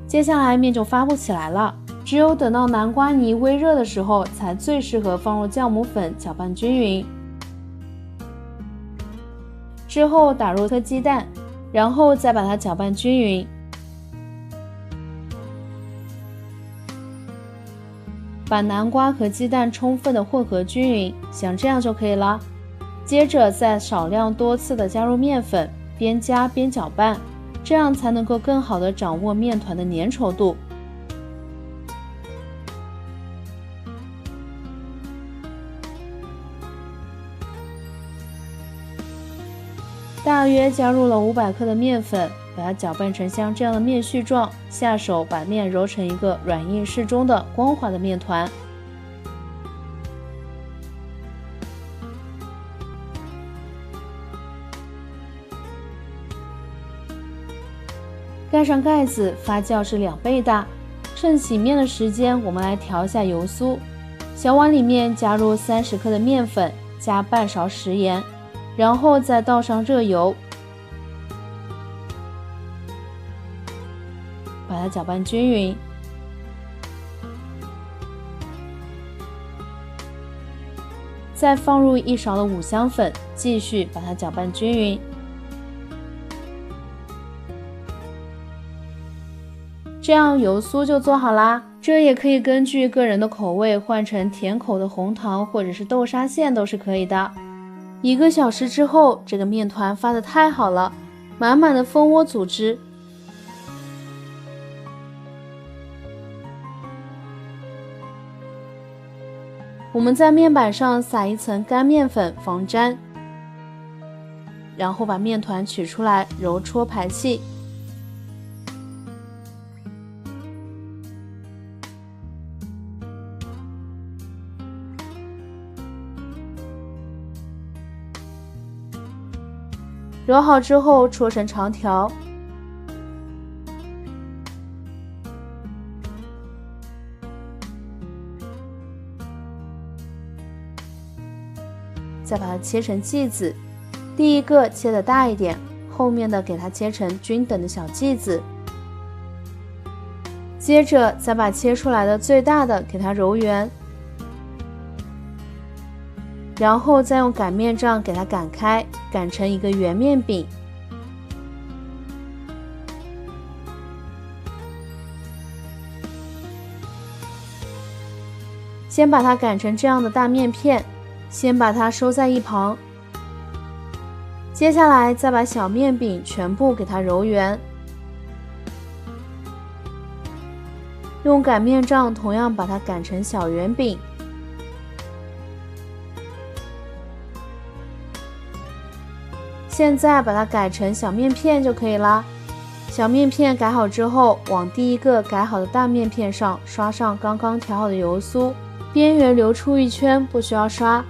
接下来面就发不起来了，只有等到南瓜泥微热的时候才最适合放入酵母粉搅拌均匀。之后打入1颗鸡蛋，然后再把它搅拌均匀。把南瓜和鸡蛋充分的混合均匀，像这样就可以了。接着再少量多次的加入面粉，边加边搅拌，这样才能够更好的掌握面团的粘稠度。大约加入了500克的面粉，把它搅拌成像这样的面絮状，下手把面揉成一个软硬适中的光滑的面团。盖上盖子，发酵至2倍大。趁醒面的时间，我们来调一下油酥。小碗里面加入30克的面粉，加半勺食盐，然后再倒上热油，把它搅拌均匀。再放入1勺的五香粉，继续把它搅拌均匀。这样油酥就做好啦。这也可以根据个人的口味换成甜口的红糖或者是豆沙馅都是可以的。1个小时之后，这个面团发得太好了，满满的蜂窝组织。我们在面板上撒1层干面粉防粘，然后把面团取出来揉搓排气。揉好之后搓成长条，再把它切成剂子。第一个切得大一点，后面的给它切成均等的小剂子。接着再把切出来的最大的给它揉圆，然后再用擀面杖给它擀开，擀成一个圆面饼。先把它擀成这样的大面片，先把它收在一旁。接下来再把小面饼全部给它揉圆，用擀面杖同样把它擀成小圆饼。现在把它改成小面片就可以啦。小面片改好之后，往第一个改好的大面片上刷上刚刚调好的油酥，边缘留出一圈，不需要刷。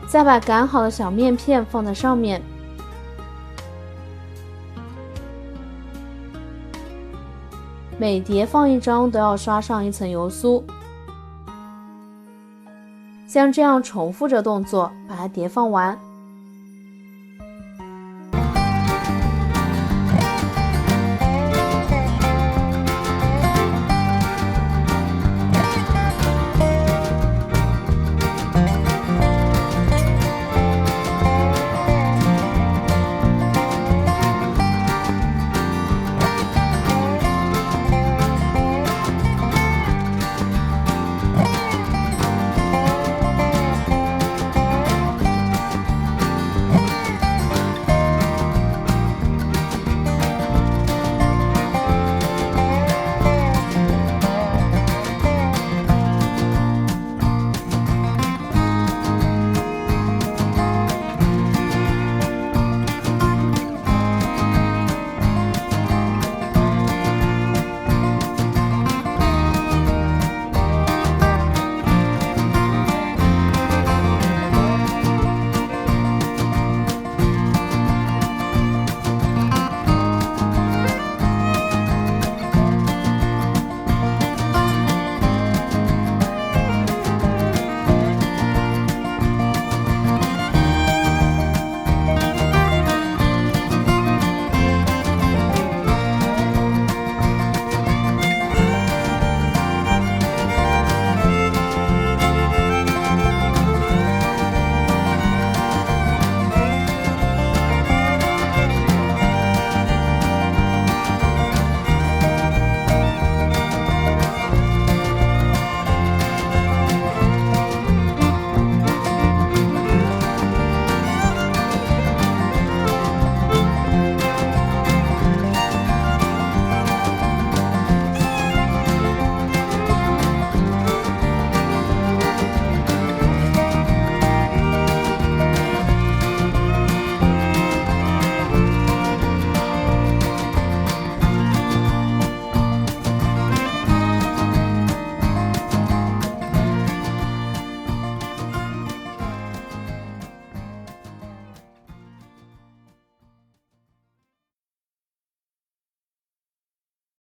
再把擀好的小面片放在上面，每碟放1张都要刷上1层油酥。像这样重复着动作，把它叠放完。